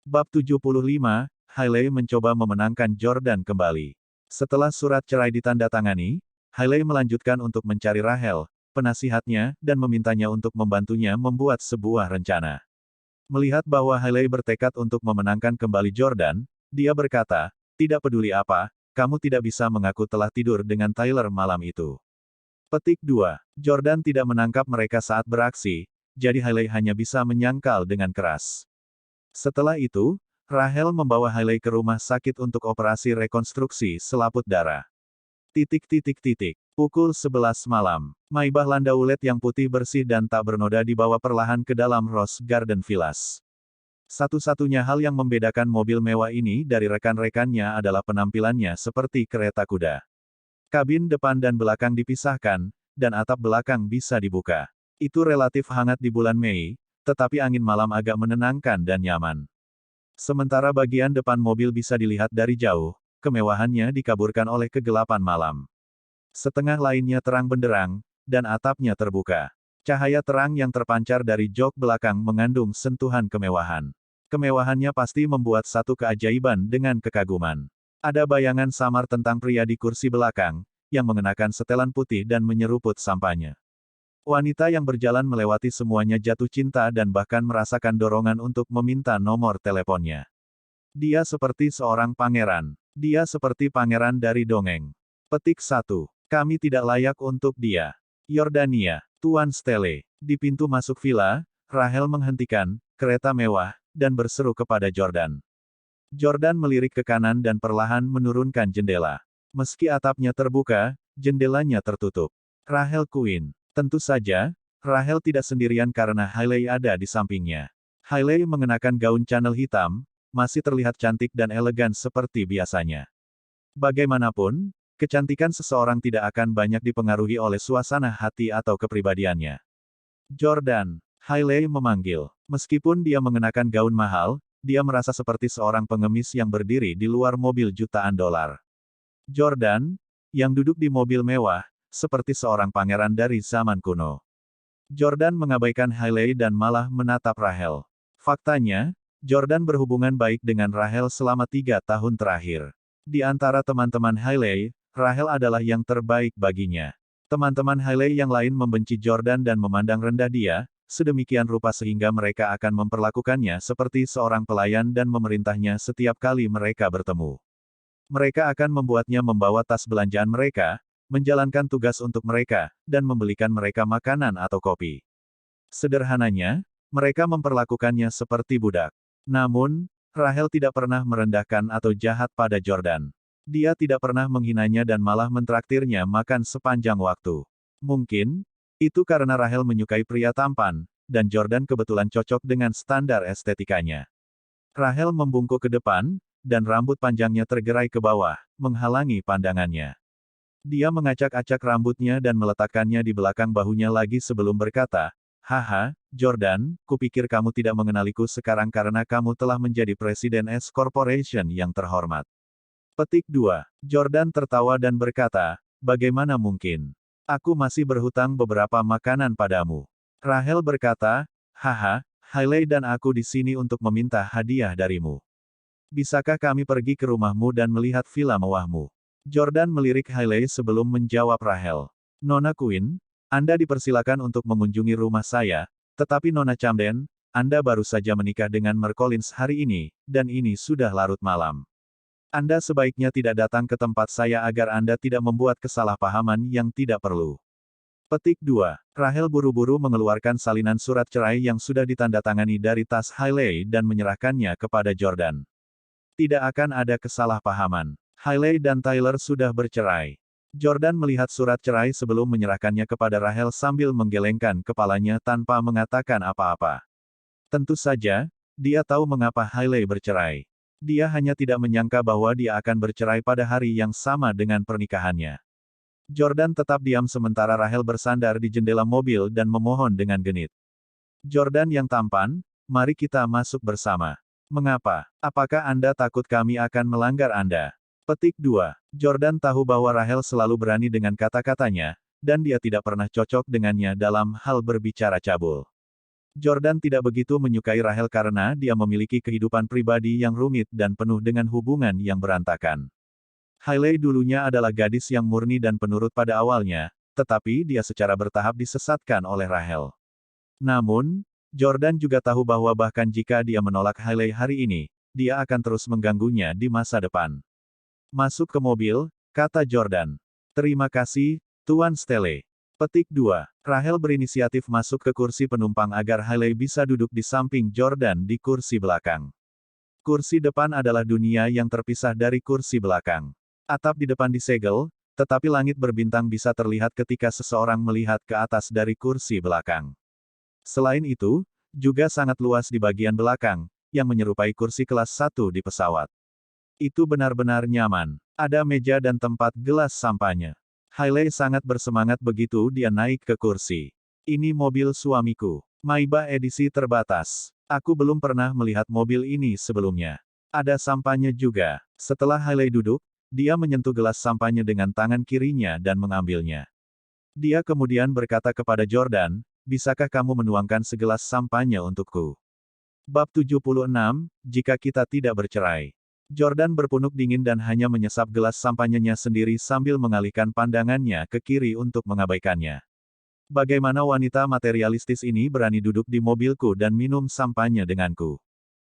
Bab 75, Hailey mencoba memenangkan Jordan kembali. Setelah surat cerai ditandatangani, Hailey melanjutkan untuk mencari Rachel, penasihatnya, dan memintanya untuk membantunya membuat sebuah rencana. Melihat bahwa Hailey bertekad untuk memenangkan kembali Jordan, dia berkata, "Tidak peduli apa, kamu tidak bisa mengaku telah tidur dengan Tyler malam itu." Petik 2. Jordan tidak menangkap mereka saat beraksi, jadi Hailey hanya bisa menyangkal dengan keras. Setelah itu, Rachel membawa Hailey ke rumah sakit untuk operasi rekonstruksi selaput darah. Pukul 11 malam. Maybach Landaulet yang putih bersih dan tak bernoda dibawa perlahan ke dalam Rose Garden Villas. Satu-satunya hal yang membedakan mobil mewah ini dari rekan-rekannya adalah penampilannya seperti kereta kuda. Kabin depan dan belakang dipisahkan, dan atap belakang bisa dibuka. Itu relatif hangat di bulan Mei, tetapi angin malam agak menenangkan dan nyaman. Sementara bagian depan mobil bisa dilihat dari jauh, kemewahannya dikaburkan oleh kegelapan malam. Setengah lainnya terang benderang, dan atapnya terbuka. Cahaya terang yang terpancar dari jok belakang mengandung sentuhan kemewahan. Kemewahannya pasti membuat satu keajaiban dengan kekaguman. Ada bayangan samar tentang pria di kursi belakang, yang mengenakan setelan putih dan menyeruput sampahnya. Wanita yang berjalan melewati semuanya jatuh cinta dan bahkan merasakan dorongan untuk meminta nomor teleponnya. Dia seperti seorang pangeran. Dia seperti pangeran dari dongeng. Petik 1. Kami tidak layak untuk dia. Yordania, Tuan Stelle. Di pintu masuk villa, Rachel menghentikan kereta mewah dan berseru kepada Jordan. Jordan melirik ke kanan dan perlahan menurunkan jendela. Meski atapnya terbuka, jendelanya tertutup. Rachel Quinn. Tentu saja, Rachel tidak sendirian karena Hailey ada di sampingnya. Hailey mengenakan gaun Chanel hitam, masih terlihat cantik dan elegan seperti biasanya. Bagaimanapun, kecantikan seseorang tidak akan banyak dipengaruhi oleh suasana hati atau kepribadiannya. Jordan, Hailey memanggil. Meskipun dia mengenakan gaun mahal, dia merasa seperti seorang pengemis yang berdiri di luar mobil jutaan dolar. Jordan, yang duduk di mobil mewah, seperti seorang pangeran dari zaman kuno. Jordan mengabaikan Hailey dan malah menatap Rachel. Faktanya, Jordan berhubungan baik dengan Rachel selama 3 tahun terakhir. Di antara teman-teman Hailey, Rachel adalah yang terbaik baginya. Teman-teman Hailey yang lain membenci Jordan dan memandang rendah dia, sedemikian rupa sehingga mereka akan memperlakukannya seperti seorang pelayan dan memerintahnya setiap kali mereka bertemu. Mereka akan membuatnya membawa tas belanjaan mereka, menjalankan tugas untuk mereka, dan membelikan mereka makanan atau kopi. Sederhananya, mereka memperlakukannya seperti budak. Namun, Rachel tidak pernah merendahkan atau jahat pada Jordan. Dia tidak pernah menghinanya dan malah mentraktirnya makan sepanjang waktu. Mungkin, itu karena Rachel menyukai pria tampan, dan Jordan kebetulan cocok dengan standar estetikanya. Rachel membungkuk ke depan, dan rambut panjangnya tergerai ke bawah, menghalangi pandangannya. Dia mengacak-acak rambutnya dan meletakkannya di belakang bahunya lagi sebelum berkata, "Haha, Jordan, kupikir kamu tidak mengenaliku sekarang karena kamu telah menjadi Presiden S Corporation yang terhormat." Petik 2. Jordan tertawa dan berkata, "Bagaimana mungkin? Aku masih berhutang beberapa makanan padamu." Rachel berkata, "Haha, Hailey dan aku di sini untuk meminta hadiah darimu. Bisakah kami pergi ke rumahmu dan melihat villa mewahmu?" Jordan melirik Hailey sebelum menjawab Rachel. "Nona Quinn, Anda dipersilakan untuk mengunjungi rumah saya, tetapi Nona Camden, Anda baru saja menikah dengan Mercolins hari ini, dan ini sudah larut malam. Anda sebaiknya tidak datang ke tempat saya agar Anda tidak membuat kesalahpahaman yang tidak perlu." Petik 2. Rachel buru-buru mengeluarkan salinan surat cerai yang sudah ditandatangani dari tas Hailey dan menyerahkannya kepada Jordan. Tidak akan ada kesalahpahaman. Hailey dan Tyler sudah bercerai. Jordan melihat surat cerai sebelum menyerahkannya kepada Rachel sambil menggelengkan kepalanya tanpa mengatakan apa-apa. Tentu saja, dia tahu mengapa Hailey bercerai. Dia hanya tidak menyangka bahwa dia akan bercerai pada hari yang sama dengan pernikahannya. Jordan tetap diam sementara Rachel bersandar di jendela mobil dan memohon dengan genit. "Jordan yang tampan, mari kita masuk bersama." "Mengapa? Apakah Anda takut kami akan melanggar Anda?" Petik 2. Jordan tahu bahwa Rachel selalu berani dengan kata-katanya, dan dia tidak pernah cocok dengannya dalam hal berbicara cabul. Jordan tidak begitu menyukai Rahel karena dia memiliki kehidupan pribadi yang rumit dan penuh dengan hubungan yang berantakan. Hailey dulunya adalah gadis yang murni dan penurut pada awalnya, tetapi dia secara bertahap disesatkan oleh Rahel. Namun, Jordan juga tahu bahwa bahkan jika dia menolak Hailey hari ini, dia akan terus mengganggunya di masa depan. Masuk ke mobil, kata Jordan. Terima kasih, Tuan Stelle. Petik 2. Rahel berinisiatif masuk ke kursi penumpang agar Hailey bisa duduk di samping Jordan di kursi belakang. Kursi depan adalah dunia yang terpisah dari kursi belakang. Atap di depan disegel, tetapi langit berbintang bisa terlihat ketika seseorang melihat ke atas dari kursi belakang. Selain itu, juga sangat luas di bagian belakang, yang menyerupai kursi kelas 1 di pesawat. Itu benar-benar nyaman. Ada meja dan tempat gelas sampahnya. Hailey sangat bersemangat begitu dia naik ke kursi. Ini mobil suamiku. Maybach edisi terbatas. Aku belum pernah melihat mobil ini sebelumnya. Ada sampahnya juga. Setelah Hailey duduk, dia menyentuh gelas sampahnya dengan tangan kirinya dan mengambilnya. Dia kemudian berkata kepada Jordan, bisakah kamu menuangkan segelas sampahnya untukku? Bab 76, jika kita tidak bercerai. Jordan berpunuk dingin dan hanya menyesap gelas sampahnya sendiri sambil mengalihkan pandangannya ke kiri untuk mengabaikannya. Bagaimana wanita materialistis ini berani duduk di mobilku dan minum sampahnya denganku?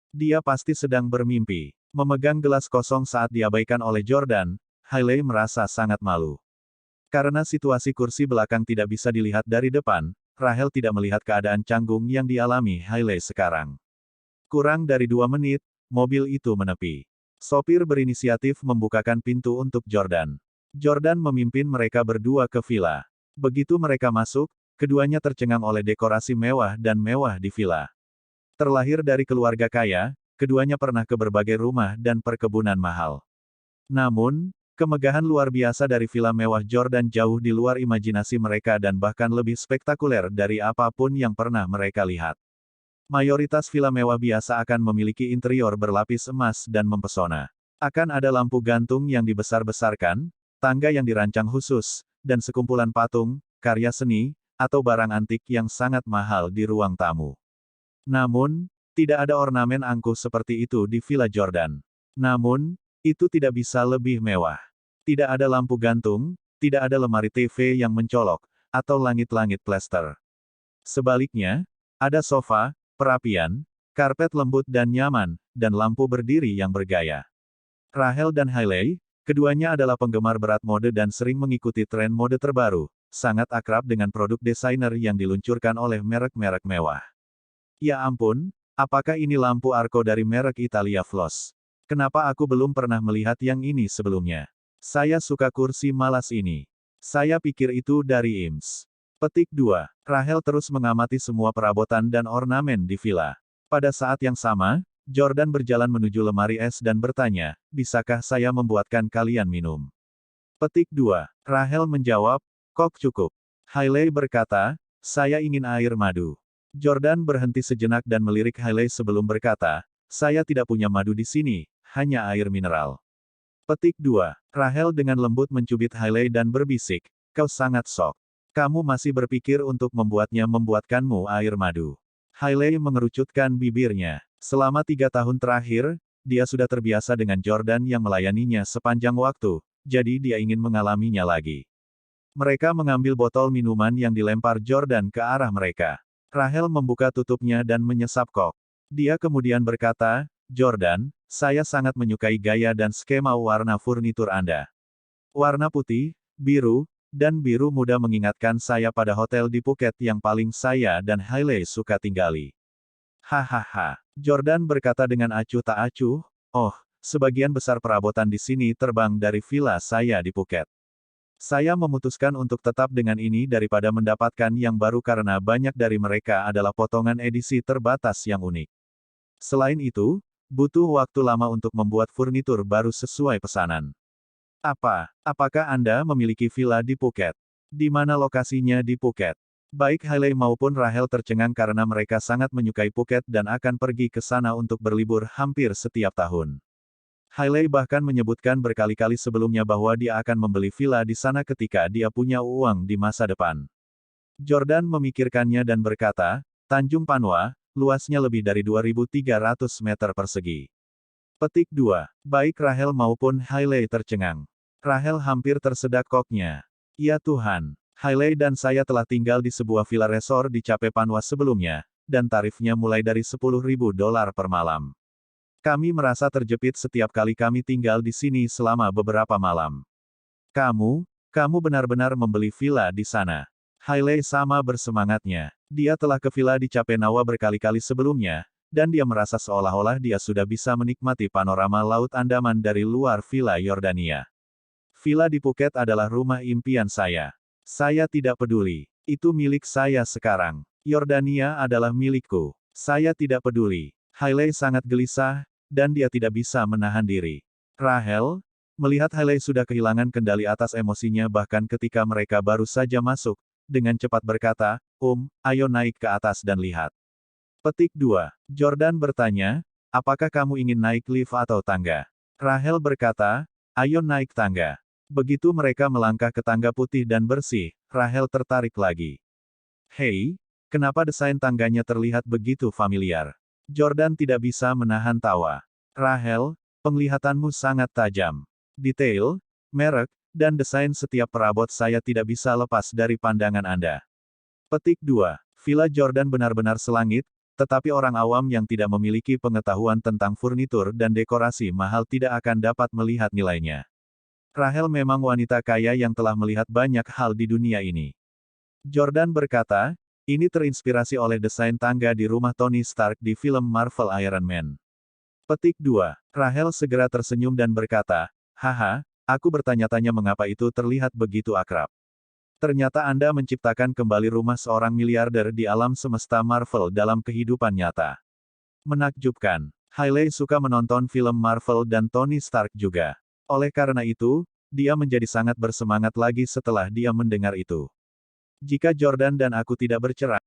Dia pasti sedang bermimpi. Memegang gelas kosong saat diabaikan oleh Jordan, Hailey merasa sangat malu. Karena situasi kursi belakang tidak bisa dilihat dari depan, Rahel tidak melihat keadaan canggung yang dialami Hailey sekarang. Kurang dari 2 menit, mobil itu menepi. Sopir berinisiatif membukakan pintu untuk Jordan. Jordan memimpin mereka berdua ke villa. Begitu mereka masuk, keduanya tercengang oleh dekorasi mewah dan mewah di villa. Terlahir dari keluarga kaya, keduanya pernah ke berbagai rumah dan perkebunan mahal. Namun, kemegahan luar biasa dari villa mewah Jordan jauh di luar imajinasi mereka dan bahkan lebih spektakuler dari apapun yang pernah mereka lihat. Mayoritas villa mewah biasa akan memiliki interior berlapis emas dan mempesona. Akan ada lampu gantung yang dibesar-besarkan, tangga yang dirancang khusus, dan sekumpulan patung, karya seni, atau barang antik yang sangat mahal di ruang tamu. Namun, tidak ada ornamen angkuh seperti itu di Villa Jordan. Namun, itu tidak bisa lebih mewah. Tidak ada lampu gantung, tidak ada lemari TV yang mencolok, atau langit-langit plester. Sebaliknya, ada sofa, perapian, karpet lembut dan nyaman, dan lampu berdiri yang bergaya. Rahel dan Hailey, keduanya adalah penggemar berat mode dan sering mengikuti tren mode terbaru, sangat akrab dengan produk desainer yang diluncurkan oleh merek-merek mewah. Ya ampun, apakah ini lampu Arco dari merek Italia Floss? Kenapa aku belum pernah melihat yang ini sebelumnya? Saya suka kursi malas ini. Saya pikir itu dari IMS. Petik 2. Rahel terus mengamati semua perabotan dan ornamen di villa. Pada saat yang sama, Jordan berjalan menuju lemari es dan bertanya, bisakah saya membuatkan kalian minum? Petik 2. Rahel menjawab, kok cukup. Hailey berkata, saya ingin air madu. Jordan berhenti sejenak dan melirik Hailey sebelum berkata, saya tidak punya madu di sini, hanya air mineral. Petik 2. Rahel dengan lembut mencubit Hailey dan berbisik, kau sangat sok. Kamu masih berpikir untuk membuatkanmu air madu. Hailey mengerucutkan bibirnya. Selama 3 tahun terakhir, dia sudah terbiasa dengan Jordan yang melayaninya sepanjang waktu, jadi dia ingin mengalaminya lagi. Mereka mengambil botol minuman yang dilempar Jordan ke arah mereka. Rahel membuka tutupnya dan menyesap kok. Dia kemudian berkata, Jordan, saya sangat menyukai gaya dan skema warna furnitur Anda. Warna putih, biru, dan biru muda mengingatkan saya pada hotel di Phuket yang paling saya dan Hailey suka tinggali. Hahaha. Jordan berkata dengan acuh tak acuh, oh, sebagian besar perabotan di sini terbang dari villa saya di Phuket. Saya memutuskan untuk tetap dengan ini daripada mendapatkan yang baru karena banyak dari mereka adalah potongan edisi terbatas yang unik. Selain itu, butuh waktu lama untuk membuat furnitur baru sesuai pesanan. Apakah Anda memiliki villa di Phuket? Di mana lokasinya di Phuket? Baik Hailey maupun Rahel tercengang karena mereka sangat menyukai Phuket dan akan pergi ke sana untuk berlibur hampir setiap tahun. Hailey bahkan menyebutkan berkali-kali sebelumnya bahwa dia akan membeli villa di sana ketika dia punya uang di masa depan. Jordan memikirkannya dan berkata, Tanjung Panwa, luasnya lebih dari 2.300 meter persegi. Petik 2. Baik Rahel maupun Hailey tercengang. Rahel hampir tersedak koknya. Ya Tuhan, Hailey dan saya telah tinggal di sebuah villa resort di Cape Panwa sebelumnya, dan tarifnya mulai dari $10.000 per malam. Kami merasa terjepit setiap kali kami tinggal di sini selama beberapa malam. Kamu benar-benar membeli villa di sana. Hailey sama bersemangatnya. Dia telah ke villa di Cape Panwa berkali-kali sebelumnya, dan dia merasa seolah-olah dia sudah bisa menikmati panorama Laut Andaman dari luar villa Yordania. Villa di Phuket adalah rumah impian saya. Saya tidak peduli. Itu milik saya sekarang. Yordania adalah milikku. Saya tidak peduli. Hailey sangat gelisah, dan dia tidak bisa menahan diri. Rahel, melihat Hailey sudah kehilangan kendali atas emosinya bahkan ketika mereka baru saja masuk, dengan cepat berkata, ayo naik ke atas dan lihat. Petik 2. Jordan bertanya, apakah kamu ingin naik lift atau tangga? Rahel berkata, ayo naik tangga. Begitu mereka melangkah ke tangga putih dan bersih, Rahel tertarik lagi. Hei, kenapa desain tangganya terlihat begitu familiar? Jordan tidak bisa menahan tawa. Rahel, penglihatanmu sangat tajam. Detail, merek, dan desain setiap perabot saya tidak bisa lepas dari pandangan Anda. Petik 2. Villa Jordan benar-benar selangit, tetapi orang awam yang tidak memiliki pengetahuan tentang furnitur dan dekorasi mahal tidak akan dapat melihat nilainya. Rahel memang wanita kaya yang telah melihat banyak hal di dunia ini. Jordan berkata, ini terinspirasi oleh desain tangga di rumah Tony Stark di film Marvel Iron Man. Petik 2. Rahel segera tersenyum dan berkata, haha, aku bertanya-tanya mengapa itu terlihat begitu akrab. Ternyata Anda menciptakan kembali rumah seorang miliarder di alam semesta Marvel dalam kehidupan nyata. Menakjubkan. Hailey suka menonton film Marvel dan Tony Stark juga. Oleh karena itu, dia menjadi sangat bersemangat lagi setelah dia mendengar itu. Jika Jordan dan aku tidak bercerai,